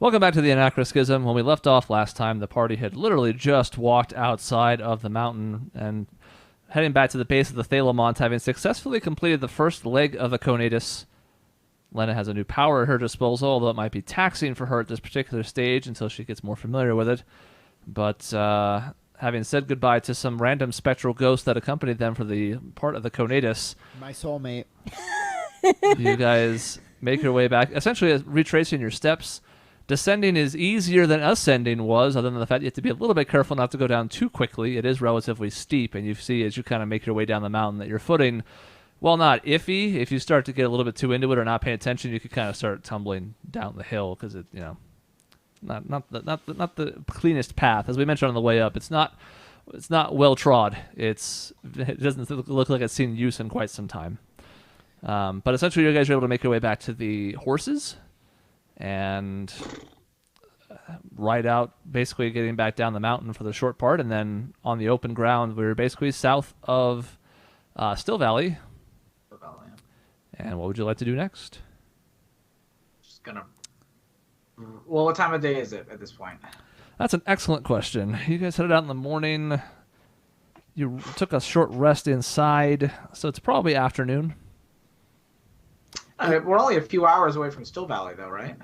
Welcome back to the Anachroschism. When we left off last time, the party had literally just walked outside of the mountain and heading back to the base of the Thalamont, having successfully completed the first leg of the Conatus. Lena has a new power at her disposal, although it might be taxing for her at this particular stage until she gets more familiar with it. But having said goodbye to some random spectral ghosts that accompanied them for the part of the Conatus, My soulmate. you guys make your way back, essentially retracing your steps. Descending is easier than ascending was, other than the fact you have to be a little bit careful not to go down too quickly. It is relatively steep, and you see as you kind of make your way down the mountain that your footing, while not iffy, if you start to get a little bit too into it or not paying attention, you could kind of start tumbling down the hill because it, not the cleanest path. As we mentioned on the way up, it's not well trod. It doesn't look like it's seen use in quite some time. But essentially, you guys are able to make your way back to the horses and ride out, basically getting back down the mountain for the short part, and then on the open ground, we're basically south of Still Valley. And what would you like to do next? Just gonna. Well, what time of day is it at this point? That's an excellent question. You guys headed out in the morning. You took a short rest inside, so it's probably afternoon. We're only a few hours away from Still Valley, though, right?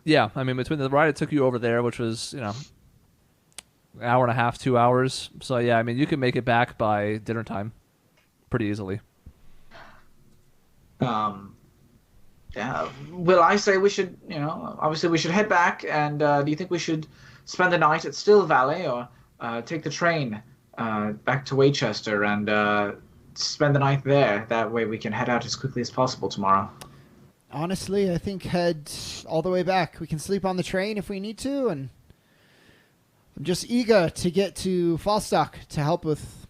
Yeah, I mean, between the ride it took you over there, which was, an hour and a half, 2 hours. So, yeah, I mean, you can make it back by dinner time pretty easily. Yeah. Well, I say we should, obviously we should head back. And do you think we should spend the night at Still Valley or take the train back to Winchester and spend the night there? That way we can head out as quickly as possible tomorrow. Honestly, I think head all the way back. We can sleep on the train if we need to, and I'm just eager to get to Falstock to help with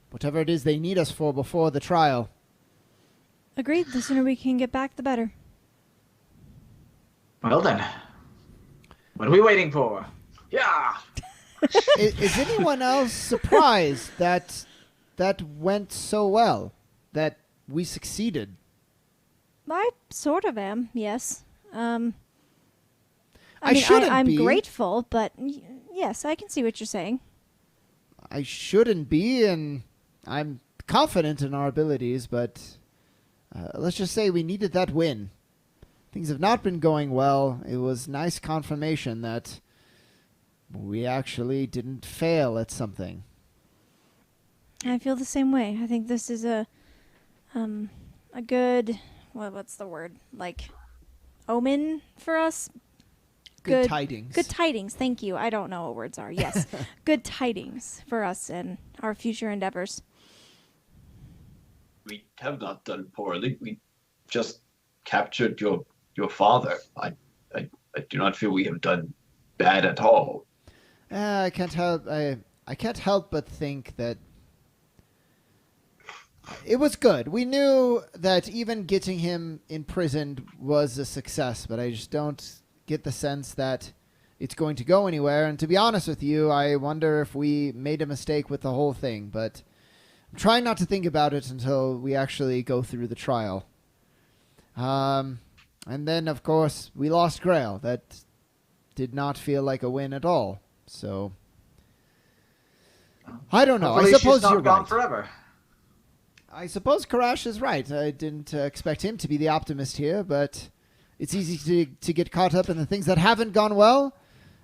whatever it is they need us for before the trial. Agreed. The sooner we can get back, the better. Well then, what are we waiting for? Yeah! Is anyone else surprised that went so well, that we succeeded? I sort of am, yes. I shouldn't I'm be. grateful, but yes, I can see what you're saying. I shouldn't be, and I'm confident in our abilities, but let's just say we needed that win. Things have not been going well. It was nice confirmation that we actually didn't fail at something. I feel the same way. I think this is a good, what's the word? Like, omen for us? Good tidings. Good tidings, thank you. I don't know what words are. Yes. Good tidings for us and our future endeavors. We have not done poorly. We just captured your father. I do not feel we have done bad at all. I can't help. I can't help but think that it was good. We knew that even getting him imprisoned was a success, but I just don't get the sense that it's going to go anywhere. And to be honest with you, I wonder if we made a mistake with the whole thing, but I'm trying not to think about it until we actually go through the trial. And then, of course, we lost Grail. That did not feel like a win at all. So, I don't know. Hopefully I suppose she's not you're gone right. forever. I suppose Karash is right. I didn't expect him to be the optimist here, but it's easy to get caught up in the things that haven't gone well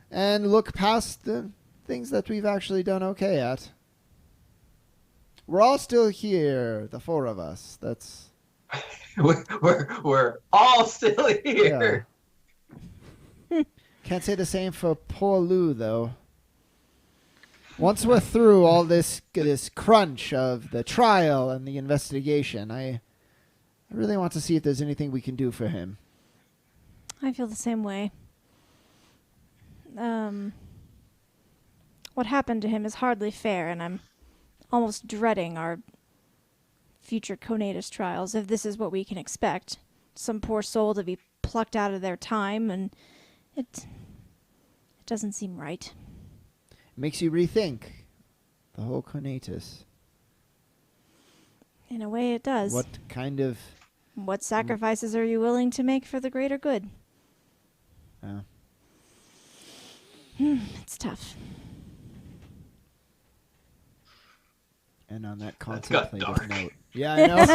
and look past the things that we've actually done okay at. We're all still here, the four of us. That's We're all still here. yeah. Can't say the same for poor Lou, though. Once we're through all this crunch of the trial and the investigation, I really want to see if there's anything we can do for him. I feel the same way. What happened to him is hardly fair, and I'm almost dreading our future Conatus trials, if this is what we can expect. Some poor soul to be plucked out of their time, and it doesn't seem right. Makes you rethink the whole Conatus. In a way, it does. What sacrifices are you willing to make for the greater good? It's tough. And on that That's got contemplative dark. note. Yeah, I know.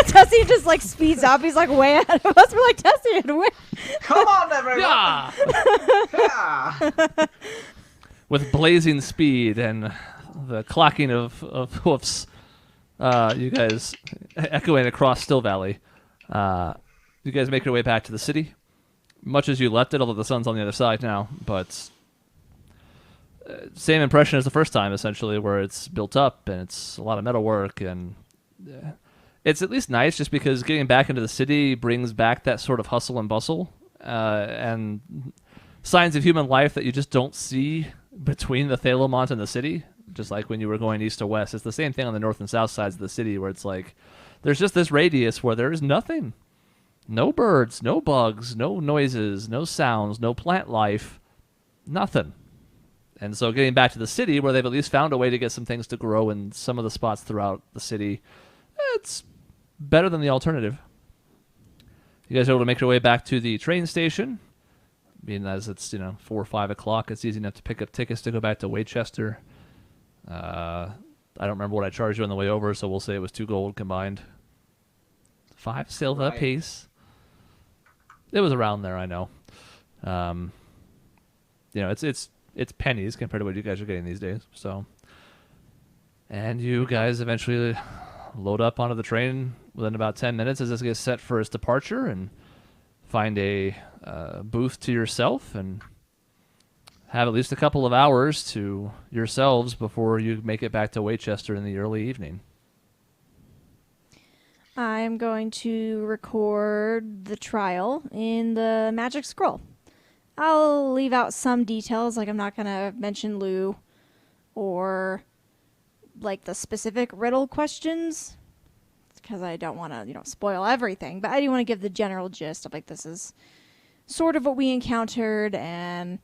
Tessie just like speeds up. He's like way ahead of us. We're like, Tessie, where? Come on, everyone! Yeah! Yeah! With blazing speed and the clacking of hoofs, you guys echoing across Still Valley. You guys make your way back to the city, much as you left it, although the sun's on the other side now. But same impression as the first time, essentially, where it's built up and it's a lot of metalwork, and it's at least nice just because getting back into the city brings back that sort of hustle and bustle and signs of human life that you just don't see between the Thalemont and the city. Just like when you were going east to west, it's the same thing on the north and south sides of the city, where it's like there's just this radius where there is nothing. No birds, no bugs, no noises, no sounds, no plant life, nothing. And so getting back to the city, where they've at least found a way to get some things to grow in some of the spots throughout the city, it's better than the alternative. You guys are able to make your way back to the train station. Being as it's 4 or 5 o'clock, it's easy enough to pick up tickets to go back to Waychester. I don't remember what I charged you on the way over, so we'll say it was 2 gold combined. 5 silver Right. apiece. It was around there, I know. It's pennies compared to what you guys are getting these days. So, and you guys eventually load up onto the train within about 10 minutes as this gets set for its departure, and find a booth to yourself and have at least a couple of hours to yourselves before you make it back to Waychester in the early evening. I'm going to record the trial in the magic scroll. I'll leave out some details, like I'm not going to mention Lou or like the specific riddle questions because I don't want to, spoil everything, but I do want to give the general gist of like this is sort of what we encountered, and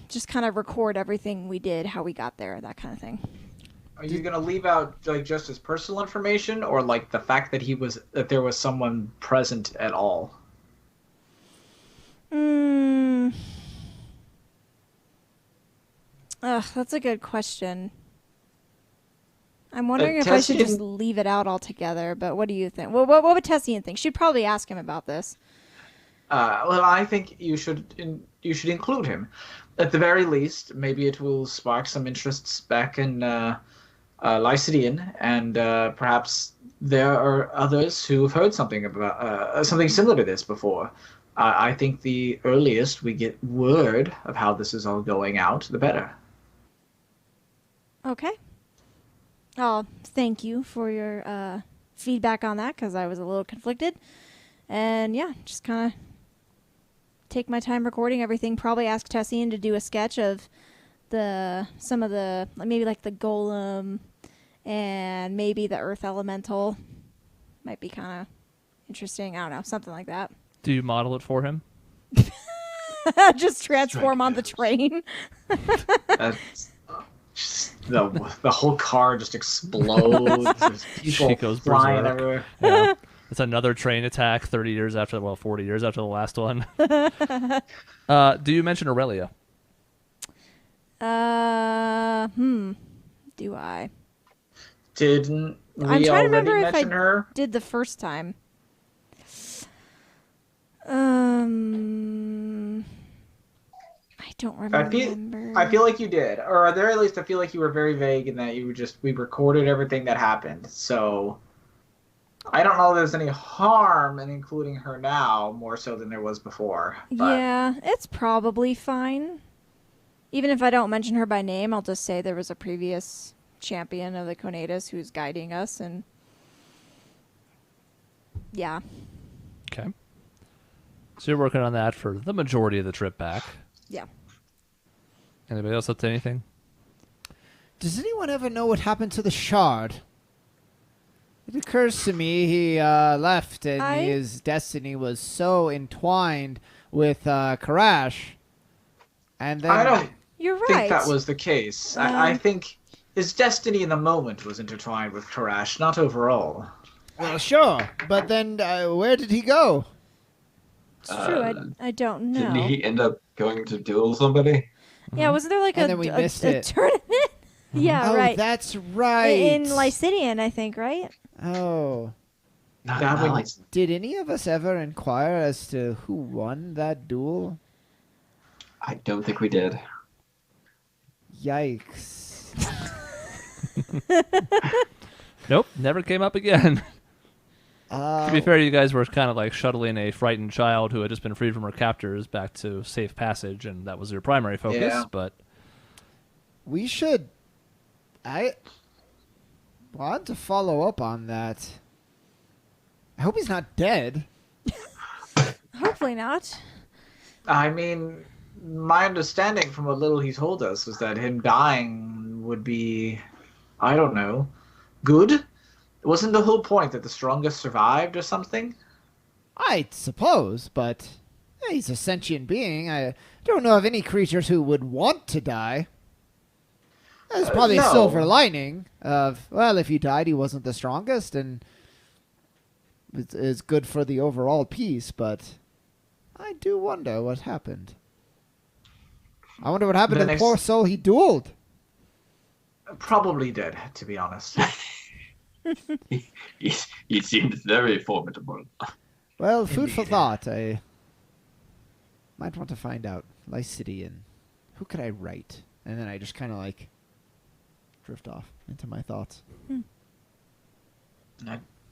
just kind of record everything we did, how we got there, that kind of thing. Are you gonna leave out like just his personal information, or like the fact that there was someone present at all? That's a good question. I'm wondering if I should just leave it out altogether, but what do you think? Well, what would Tessian think? She'd probably ask him about this. Well, I think you should include him. At the very least, maybe it will spark some interests back in Lycidian, and perhaps there are others who have heard something about something similar to this before. I think the earliest we get word of how this is all going out, the better. Okay. Oh, thank you for your feedback on that, because I was a little conflicted. And yeah, just kind of take my time recording everything. Probably ask Tessian to do a sketch of some of the, maybe like the golem and maybe the earth elemental. Might be kind of interesting. I don't know, something like that. Do you model it for him? Just transform on the train. The whole car just explodes. There's people She goes flying berserk. everywhere. Yeah. It's another train attack 40 years after the last one. Do you mention Aurelia? Do I? Didn't we I'm trying to already remember if mention her? did the first time. I don't remember. I feel like you did, or at the very least, I feel like you were very vague in that we recorded everything that happened. So I don't know if there's any harm in including her now, more so than there was before. But Yeah, it's probably fine. Even if I don't mention her by name, I'll just say there was a previous champion of the Conatus who's guiding us, and yeah. Okay. So you're working on that for the majority of the trip back. Yeah. Anybody else up to anything? Does anyone ever know what happened to the shard? It occurs to me he left and his destiny was so entwined with Karash. And then I don't You're think right. that was the case. I think his destiny in the moment was intertwined with Karash, not overall. Well, sure. But then where did he go? It's true. I don't know. Didn't he end up going to duel somebody? Yeah, wasn't there like And then we missed a it. tournament? Yeah, Oh, right. that's right. In Lycidian, I think, right? Oh. That would- Did any of us ever inquire as to who won that duel? I don't think we did. Yikes. Nope, never came up again. Uh, To be fair, you guys were kind of like shuttling a frightened child who had just been freed from her captors back to safe passage, and that was your primary focus. Yeah. But we should... I want to follow up on that. I hope he's not dead. Hopefully not. I mean, my understanding from what little he told us was that him dying would be, I don't know, good? Wasn't the whole point that the strongest survived or something? I suppose, but he's a sentient being. I don't know of any creatures who would want to die. There's probably a no. silver lining of, well, if he died, he wasn't the strongest, and it's good for the overall peace, but I do wonder what happened. I wonder what happened to the Then poor soul he dueled. Probably dead, to be honest. He seemed very formidable. Well, food for Indeed. thought. I might want to find out. Lycidian. Who could I write? And then I just kind of like drift off into my thoughts.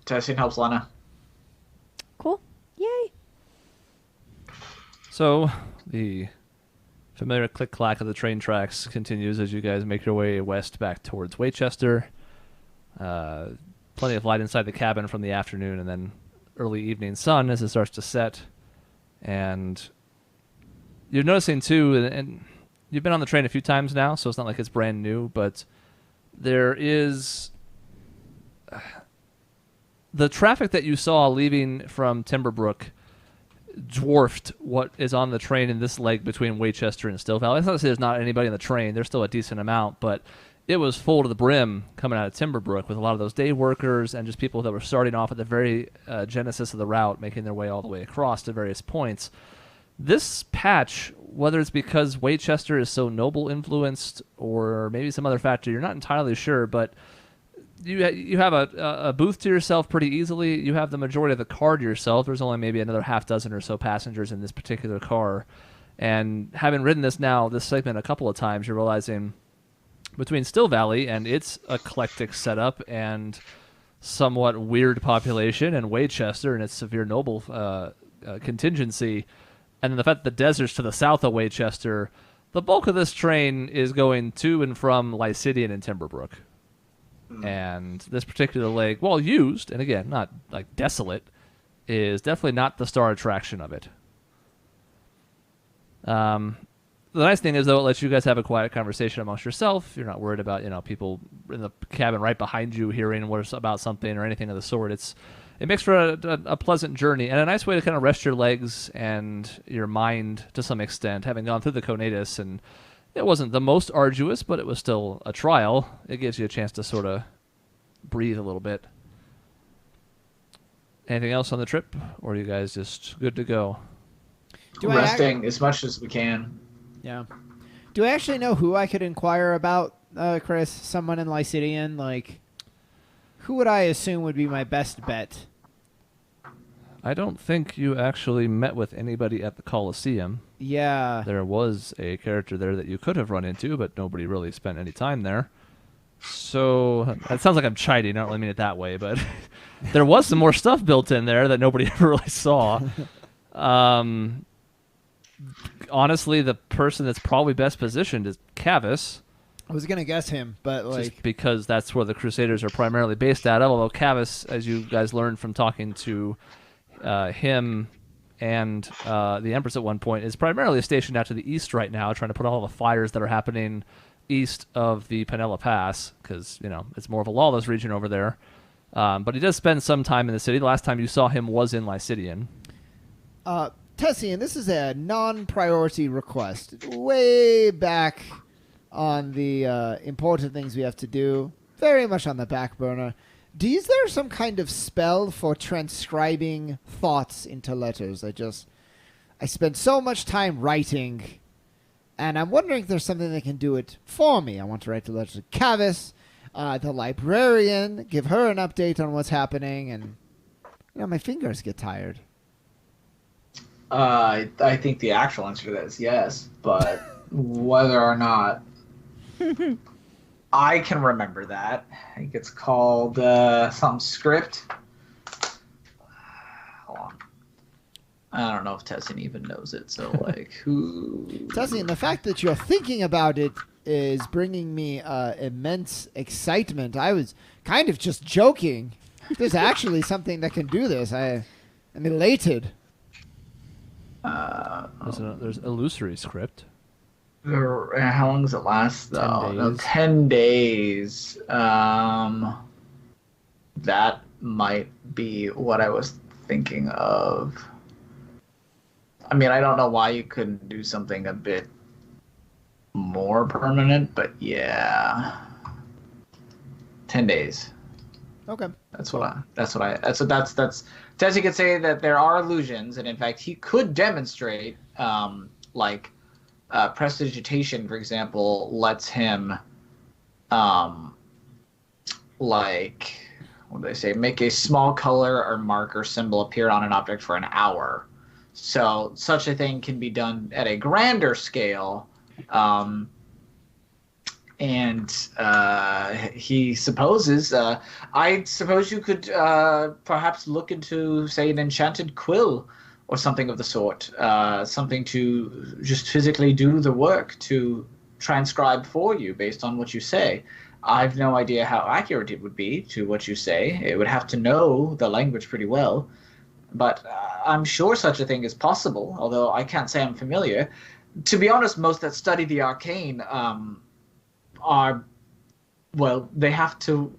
Testing helps Lena. Cool. Yay. so the familiar click-clack of the train tracks continues as you guys make your way west back towards Waychester. Plenty of light inside the cabin from the afternoon, and then early evening sun as it starts to set. And you're noticing too, and you've been on the train a few times now, so it's not like it's brand new, but there is the traffic that you saw leaving from Timberbrook dwarfed what is on the train in this leg between Waychester and Still Valley. It's not to say there's not anybody on the train. There's still a decent amount, but it was full to the brim coming out of Timberbrook with a lot of those day workers and just people that were starting off at the very genesis of the route, making their way all the way across to various points. This patch, whether it's because Waychester is so noble influenced or maybe some other factor, you're not entirely sure, but you have a booth to yourself pretty easily. You have the majority of the car to yourself. There's only maybe another half dozen or so passengers in this particular car. And having ridden this segment a couple of times, you're realizing between Still Valley and its eclectic setup and somewhat weird population and Waychester and its severe noble contingency, and then the fact that the desert's to the south of Waychester, the bulk of this train is going to and from Lycidian and Timberbrook. And this particular leg, while used, and again, not like desolate, is definitely not the star attraction of it. The nice thing is, though, it lets you guys have a quiet conversation amongst yourself. You're not worried about, people in the cabin right behind you hearing what's about something or anything of the sort. It makes for a pleasant journey and a nice way to kind of rest your legs and your mind to some extent, having gone through the Conatus. And it wasn't the most arduous, but it was still a trial. It gives you a chance to sort of breathe a little bit. Anything else on the trip, or are you guys just good to go? Resting as much as we can. Yeah. Do I actually know who I could inquire about, Chris? Someone in Lycidian? Like, who would I assume would be my best bet? I don't think you actually met with anybody at the Coliseum. Yeah. There was a character there that you could have run into, but nobody really spent any time there. So, that sounds like I'm chiding. I don't really mean it that way, but there was some more stuff built in there that nobody ever really saw. Honestly, the person that's probably best positioned is Cavis, I was going to guess him, but, just because that's where the Crusaders are primarily based out of, although Cavis, as you guys learned from talking to him and the Empress at one point, is primarily stationed out to the east right now, trying to put all the fires that are happening east of the Penella Pass, because, it's more of a lawless region over there. But he does spend some time in the city. The last time you saw him was in Lycidian. Tessian, this is a non-priority request. Way back on the important things we have to do. Very much on the back burner. Is there some kind of spell for transcribing thoughts into letters? I spend so much time writing, and I'm wondering if there's something that can do it for me. I want to write the letter to Cavis, the librarian, give her an update on what's happening, and my fingers get tired. I think the actual answer to that is yes, but whether or not I can remember that. I think it's called some script. Hold on. I don't know if Tessin even knows it, so like who... Tessin, the fact that you're thinking about it is bringing me immense excitement. I was kind of just joking. There's actually something that can do this. I'm elated. There's illusory script. How long does it last, though? 10 days. No, 10 days. That might be what I was thinking of. I mean, I don't know why you couldn't do something a bit more permanent, but yeah. 10 days. Okay. That's Tessie could say that there are illusions, and in fact, he could demonstrate, prestidigitation, for example, lets him, what do they say? Make a small color or mark or symbol appear on an object for an hour. So such a thing can be done at a grander scale. And he supposes, I suppose you could perhaps look into, say, an enchanted quill or something of the sort, something to just physically do the work to transcribe for you based on what you say. I've no idea how accurate it would be to what you say. It would have to know the language pretty well. But I'm sure such a thing is possible, although I can't say I'm familiar. To be honest, most that study the arcane they have to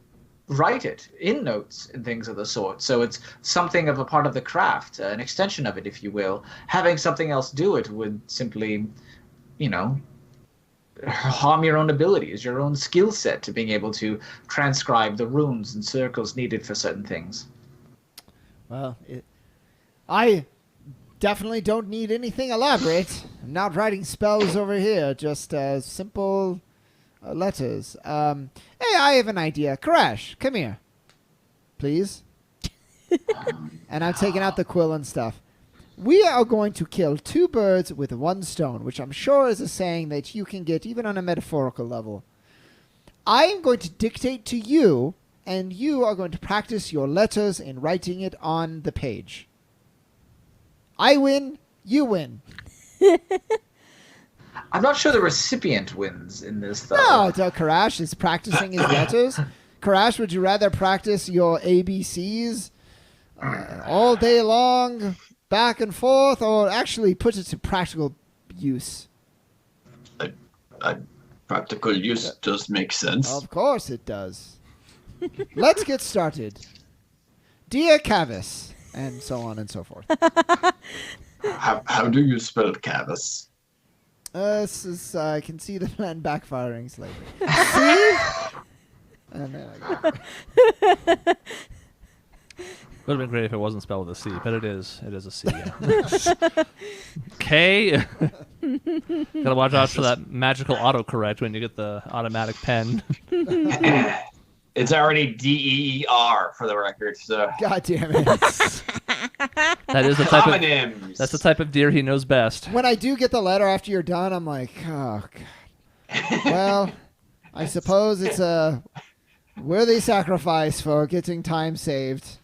write it in notes and things of the sort. So it's something of a part of the craft, an extension of it, if you will. Having something else do it would simply, harm your own abilities, your own skill set to being able to transcribe the runes and circles needed for certain things. Well, I definitely don't need anything elaborate. I'm not writing spells over here, just simple letters. Hey, I have an idea. Crash, come here. Please. And I'm taking out the quill and stuff. We are going to kill 2 birds with 1 stone, which I'm sure is a saying that you can get even on a metaphorical level. I am going to dictate to you, and you are going to practice your letters in writing it on the page. I win, you win. I'm not sure the recipient wins in this, though. No, Karash is practicing his letters. Karash, would you rather practice your ABCs all day long, back and forth, or actually put it to practical use? Practical use does make sense. Of course it does. Let's get started. Dear Cavis, and so on and so forth. How do you spell Cavis? I can see the plan backfiring slightly. See? And then I go. Would have been great if it wasn't spelled with a C, but it is. It is a C. Yeah. K. Gotta watch out for that magical autocorrect when you get the automatic pen. It's already DEER for the record. So God damn it. That is the type of. homonyms. That's the type of deer he knows best. When I do get the letter after you're done, I'm like, oh, God. Well, I suppose it's a worthy sacrifice for getting time saved.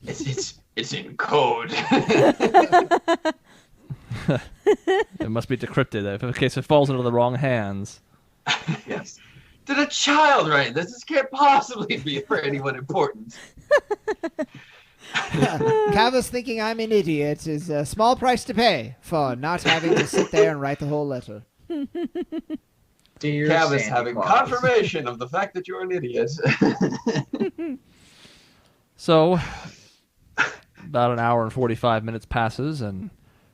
It's in code. It must be decrypted in case it falls into the wrong hands. Yes. Did a child write this? This can't possibly be for anyone important. Cavis thinking I'm an idiot is a small price to pay for not having to sit there and write the whole letter. Dear Cavis Santa having Claus. confirmation of the fact that you're an idiot. So, about an hour and 45 minutes passes, and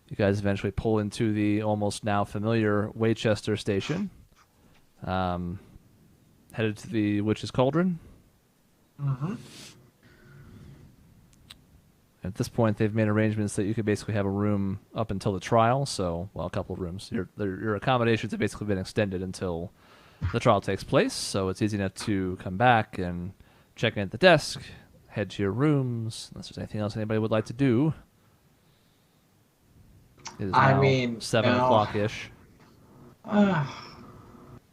you guys eventually pull into the almost now familiar Waychester station. Headed to the Witch's Cauldron. Mm-hmm. At this point, they've made arrangements that you could basically have a room up until the trial. So, well, a couple of rooms. Your accommodations have basically been extended until the trial takes place. So it's easy enough to come back and check in at the desk, head to your rooms, unless there's anything else anybody would like to do. It is I now mean, 7 no. o'clock-ish.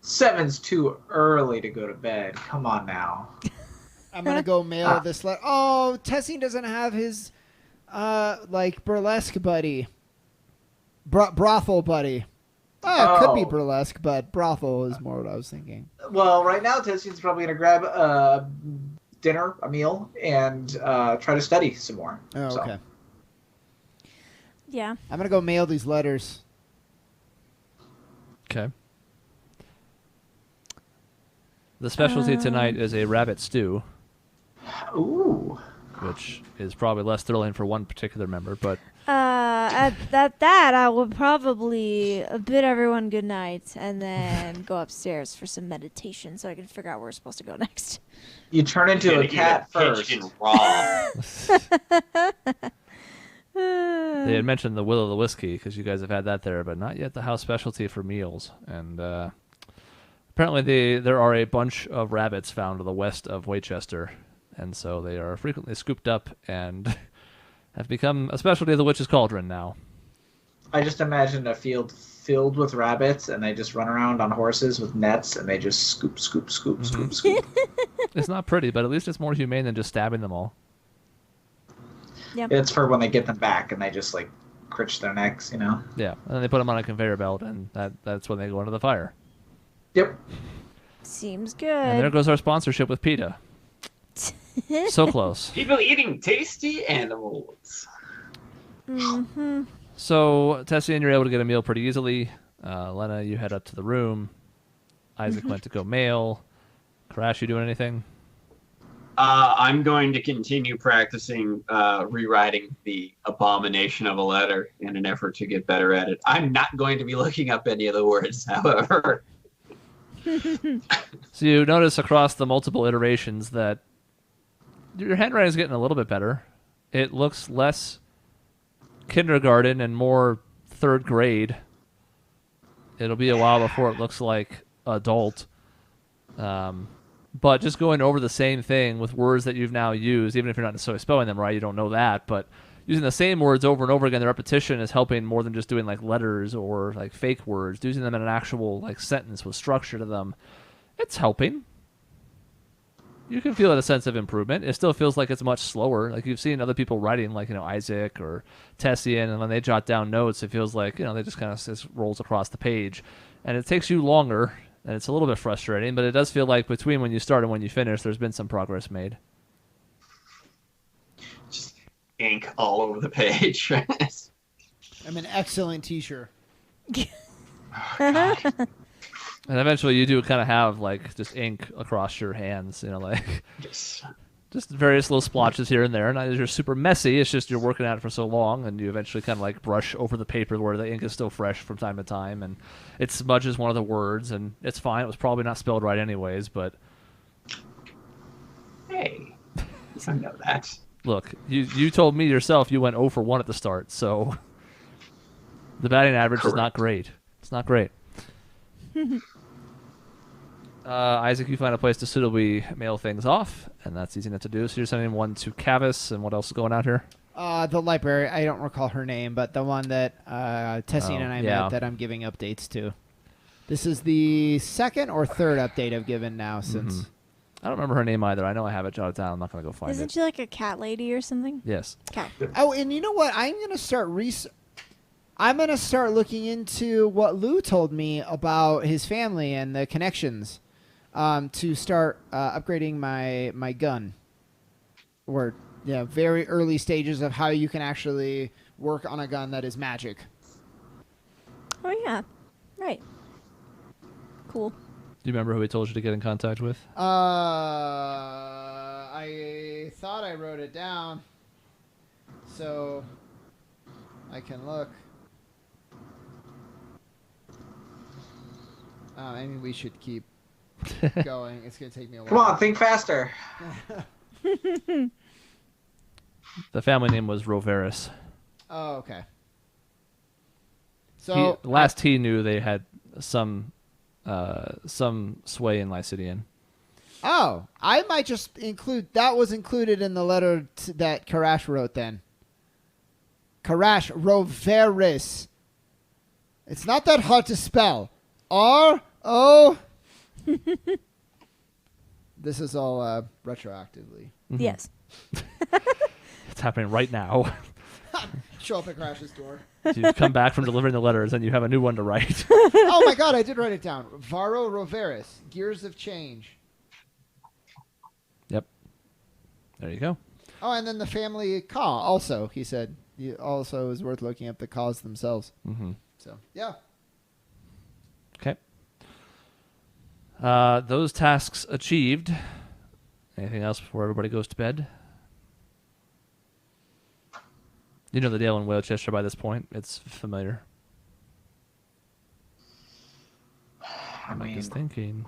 7's too early to go to bed. Come on now. I'm gonna go mail this letter. Oh, Tessie doesn't have his like burlesque buddy, brothel buddy. Oh, it could be Oh. burlesque, but brothel is more what I was thinking. Well, right now, Tessie's probably going to grab a meal, and try to study some more. Oh, So, okay. Yeah. I'm gonna go mail these letters. Okay. The specialty tonight is a rabbit stew, Ooh. which is probably less thrilling for one particular member, but At that, I would probably bid everyone good night and then go upstairs for some meditation so I can figure out where we're supposed to go next. You turn into Gonna a eat cat first. pigeon raw. they had mentioned the will of the whiskey because you guys have had that there, but not yet the house specialty for meals. And apparently there are a bunch of rabbits found to the west of Waychester, and so they are frequently scooped up and have become a specialty of the witch's cauldron now. I just imagine a field filled with rabbits, and they just run around on horses with nets, and they just scoop, scoop, scoop, scoop, scoop. It's not pretty, but at least it's more humane than just stabbing them all. Yep. It's for when they get them back, and they just like critch their necks, you know. Yeah, and then they put them on a conveyor belt, and that's when they go into the fire. Yep. Seems And there good. goes our sponsorship with PETA. So close. People eating tasty animals. Mm-hmm. So, Tessie and you're able to get a meal pretty easily. Lena, you head up to the room. Isaac went to go mail. Crash, you doing anything? I'm going to continue practicing rewriting the abomination of a letter in an effort to get better at it. I'm not going to be looking up any of the words, however. So you notice across the multiple iterations that your handwriting is getting a little bit better. It looks less kindergarten and more third grade. It'll be a while before it looks like adult. But just going over the same thing with words that you've now used, even if you're not necessarily spelling them right, you don't know that, but using the same words over and over again, the repetition is helping more than just doing like letters or like fake words. Using them in an actual like sentence with structure to them, it's helping. You can feel a sense of improvement. It still feels like it's much slower. Like you've seen other people writing, like Isaac or Tessian, and when they jot down notes, it feels like they just kind of just rolls across the page, and it takes you longer, and it's a little bit frustrating. But it does feel like between when you start and when you finish, there's been some progress made. Just ink all over the page. I'm an excellent teacher. And eventually, you do kind of have like just ink across your hands, like Just just various little splotches here and there. Not that you're super messy. It's just you're working at it for so long, and you eventually kind of like brush over the paper where the ink is still fresh from time to time, and it smudges one of the words, and it's fine. It was probably not spelled right anyways, but hey, I know that. look, you told me yourself you went 0 for 1 at the start, so the batting average is not Correct. great. It's not great. Isaac, you find a place to suitably mail things off, and that's easy enough to do. So you're sending one to Cavis, and what else is going out here? The library. I don't recall her name, but the one that Tessine and I yeah. met that I'm giving updates to. This is the second or third update I've given now since. I don't remember her name either. I know I have it jotted down. I'm not going to go find Isn't it. she like a cat lady or something? Yes. Okay. Oh, and you know what? I'm gonna start I'm gonna start looking into what Lou told me about his family and the connections, to start upgrading my gun. Or very early stages of how you can actually work on a gun that is magic. Oh yeah. Right. Cool. Do you remember who he told you to get in contact with? I thought I wrote it down, so I can look. Maybe we should keep going. It's gonna take me a while. Come on, think faster. The family name was Roveris. Oh, okay. So Last he knew, they had some sway in Lycidian. Oh, I might just include that was included in the letter that Karash wrote then. Karash Roveris. It's not that hard to spell. R-O. This is all retroactively. Mhm. Yes. It's happening right now. Show up at Karash's door. You come back from delivering the letters, and you have a new one to write. Oh my god, I did write it down. Varo Roveris. Gears of Change. Yep. There you go. Oh, and then the family Ka also, he said. Also is worth looking up the Kas themselves. Mm-hmm. So, yeah. Okay. Those tasks achieved. Anything else before everybody goes to bed? You know the Dale in Waychester by this point. It's familiar. I Mike mean, is thinking.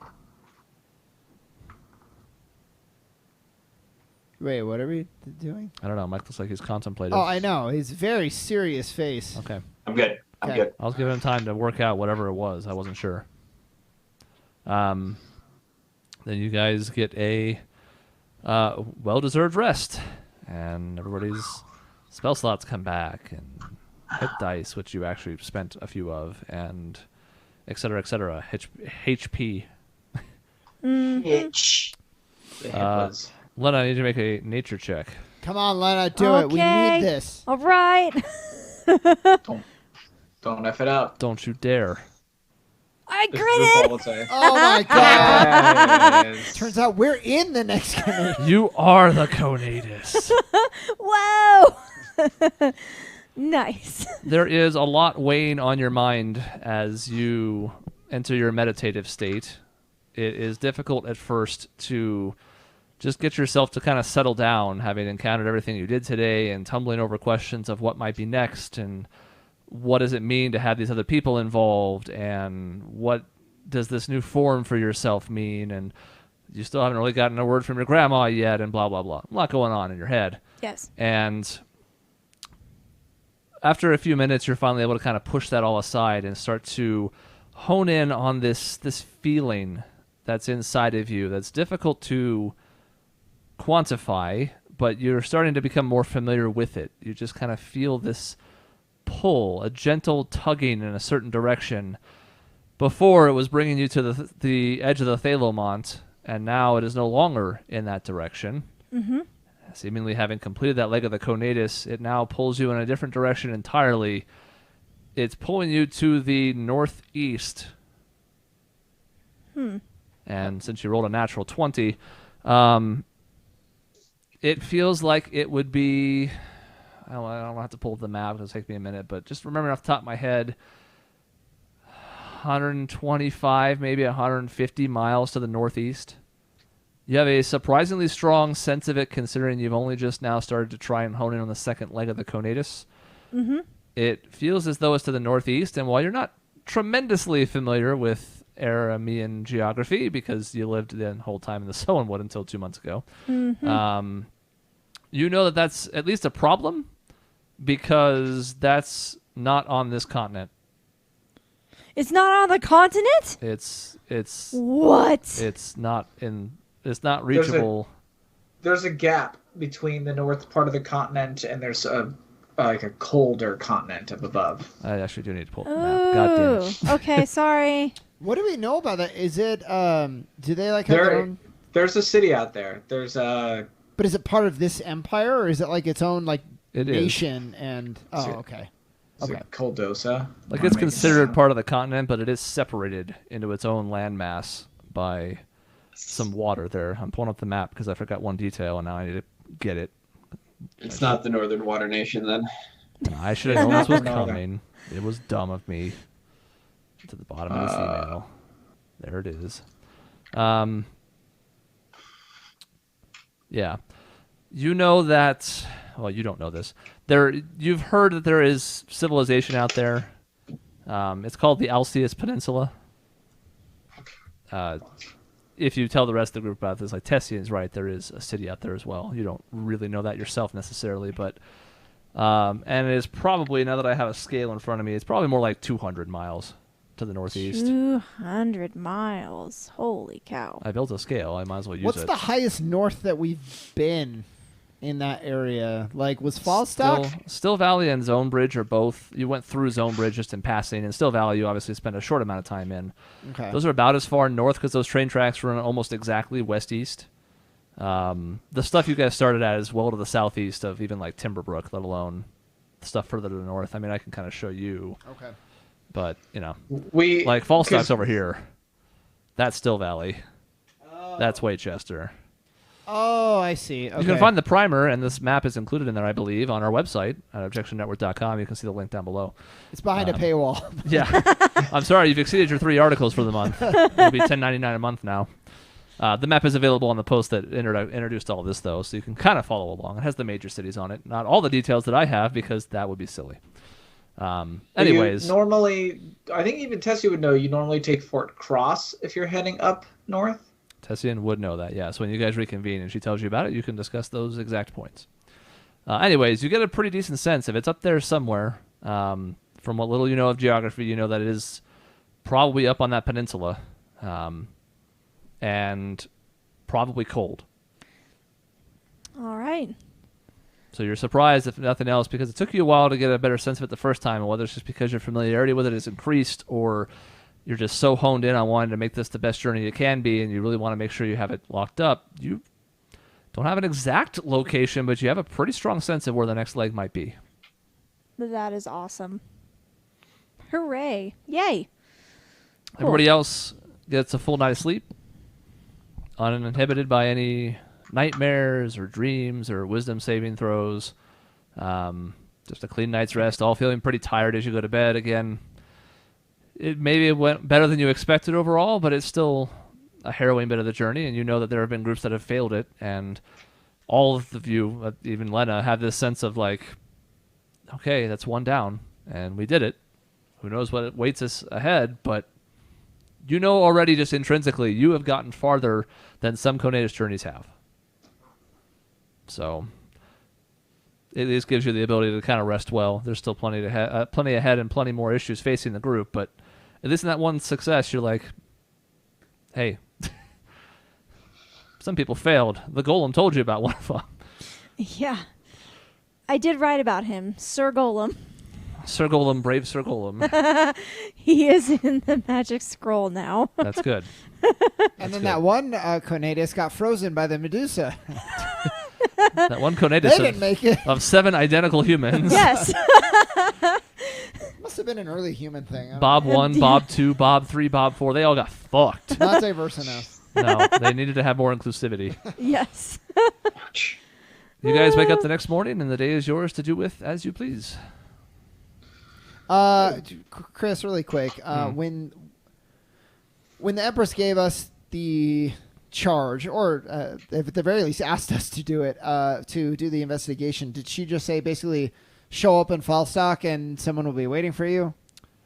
Wait, what are we doing? I don't know. Mike looks like he's contemplative. Oh, I know. His very serious face. Okay. I'm good. I'm Okay. good. I was giving him time to work out whatever it was. I wasn't sure. Then you guys get a well-deserved rest, and everybody's spell slots come back, and hit dice, which you actually spent a few of, and et cetera, HP. Itch. the hit was. Lena, I need you to make a nature check. Come on, Lena, do it. We Okay. need this. All right. Don't F it up. Don't you dare. I This is what Paul gritted. would say. Oh my god. Yes. Turns out we're in the next game. You are the Conatus. Whoa. Nice. There is a lot weighing on your mind as you enter your meditative state. It is difficult at first to just get yourself to kind of settle down, having encountered everything you did today and tumbling over questions of what might be next and what does it mean to have these other people involved and what does this new form for yourself mean, and you still haven't really gotten a word from your grandma yet, and blah, blah, blah. A lot going on in your head. Yes. And after a few minutes, you're finally able to kind of push that all aside and start to hone in on this feeling that's inside of you that's difficult to quantify, but you're starting to become more familiar with it. You just kind of feel this pull, a gentle tugging in a certain direction. Before, it was bringing you to the edge of the Thalomont, and now it is no longer in that direction. Mm-hmm. Seemingly having completed that leg of the Conatus, it now pulls you in a different direction entirely. It's pulling you to the northeast. And since you rolled a natural 20, it feels like it would be... I don't have to pull up the map. It'll take me a minute. But just remember off the top of my head, 125, maybe 150 miles to the northeast. You have a surprisingly strong sense of it, considering you've only just now started to try and hone in on the second leg of the Conatus. Mm-hmm. It feels as though it's to the northeast, and while you're not tremendously familiar with Aramean geography, because you lived the whole time in the Soanwood until 2 months ago, Mm-hmm. you know that that's at least a problem, because that's not on this continent. It's not on the continent? It's What? it's not reachable. There's a gap between the north part of the continent and there's a colder continent up above. I actually do need to pull up the map. God damn Oh, it. okay, sorry. What do we know about that? Is it, do they like have their own... There's a city out there. There's a... But is it part of this empire, or is it like its own, like, It is. nation and... Oh, So- okay. Is Okay. it Coldosa? Like, Am I it's making considered that part of the continent, but it is separated into its own landmass by some water there. I'm pulling up the map because I forgot one detail, and now I need to get it. It's not the Northern Water Nation then. And I should have known this was No, no. coming. It was dumb of me. To the bottom of this email. There it is. Yeah. You know that... Well, you don't know this. You've heard that there is civilization out there. It's called the Alceus Peninsula. if you tell the rest of the group about this, like Tessian's right, there is a city out there as well. You don't really know that yourself necessarily, but and it is probably, now that I have a scale in front of me, it's probably more like 200 miles to the northeast. 200 miles. Holy cow. I built a scale. I might as well use What's it. the highest north that we've been in that area? Like, was Falstock? Still Valley and Zone Bridge are both. You went through Zone Bridge just in passing, and Still Valley you obviously spent a short amount of time in. Okay. Those are about as far north because those train tracks run almost exactly west-east. The stuff you guys started at is well to the southeast of even like Timberbrook, let alone stuff further to the north. I mean, I can kind of show you. Okay. But, you know, We like Falstock's over here. That's Still Valley. That's Waychester. Oh, I see. Okay. You can find the primer, and this map is included in there, I believe, on our website at objectionnetwork.com. You can see the link down below. It's behind a paywall. Yeah. I'm sorry, you've exceeded your 3 articles for the month. It'll be $10.99 a month now. The map is available on the post that introduced all this, though, so you can kind of follow along. It has the major cities on it. Not all the details that I have, because that would be silly. Anyways. Normally, I think even Tessie would know, you normally take Fort Cross if you're heading up north. Tessian would know that, yes. When you guys reconvene and she tells you about it, you can discuss those exact points. Anyways, you get a pretty decent sense. If it's up there somewhere, from what little you know of geography, you know that it is probably up on that peninsula, and probably cold. All right. So you're surprised, if nothing else, because it took you a while to get a better sense of it the first time, and whether it's just because your familiarity with it is increased, or you're just so honed in on wanting to make this the best journey it can be, and you really want to make sure you have it locked up. You don't have an exact location, but you have a pretty strong sense of where the next leg might be. That is awesome. Hooray. Yay. Cool. Everybody else gets a full night of sleep, uninhibited by any nightmares or dreams or wisdom saving throws. Just a clean night's rest, all feeling pretty tired as you go to bed. Again, maybe it went better than you expected overall, but it's still a harrowing bit of the journey, and you know that there have been groups that have failed it, and all of you, even Lena, have this sense of like, okay, that's one down, and we did it. Who knows what waits us ahead, but you know already just intrinsically you have gotten farther than some Conatus journeys have. So it at least gives you the ability to kind of rest well. There's still plenty ahead and plenty more issues facing the group, but at least in that one success, you're like, hey, some people failed. The Golem told you about one of them. Yeah. I did write about him, Sir Golem. Sir Golem, brave Sir Golem. He is in the magic scroll now. That's good. And then that one Conatus got frozen by the Medusa. That one They Conatus didn't make it. of 7 identical humans. Yes. Must have been an early human thing. Bob 1, Bob 2, Bob 3, Bob 4. They all got fucked. Not diverse enough. No, they needed to have more inclusivity. Yes. You guys wake up the next morning, and the day is yours to do with as you please. Chris, really quick. When the Empress gave us the charge, or at the very least asked us to do it, to do the investigation, did she just say basically show up in Falstock and someone will be waiting for you?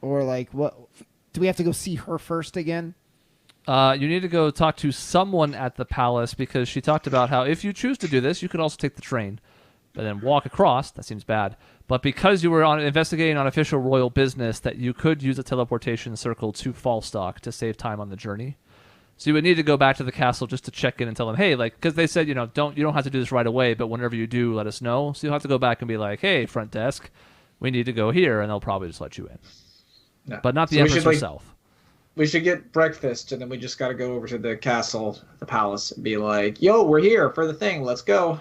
Or like, what? Do we have to go see her first again? You need to go talk to someone at the palace, because she talked about how if you choose to do this, you could also take the train, but then walk across. That seems bad. But because you were investigating on official royal business, that you could use a teleportation circle to Falstock to save time on the journey. So you would need to go back to the castle just to check in and tell them, hey, like, because they said, you don't have to do this right away, but whenever you do, let us know. So you'll have to go back and be like, hey, front desk, we need to go here, and they'll probably just let you in. No. But not the So we Empress should, herself. We should get breakfast, and then we just got to go over to the castle, the palace, and be like, yo, we're here for the thing. Let's go.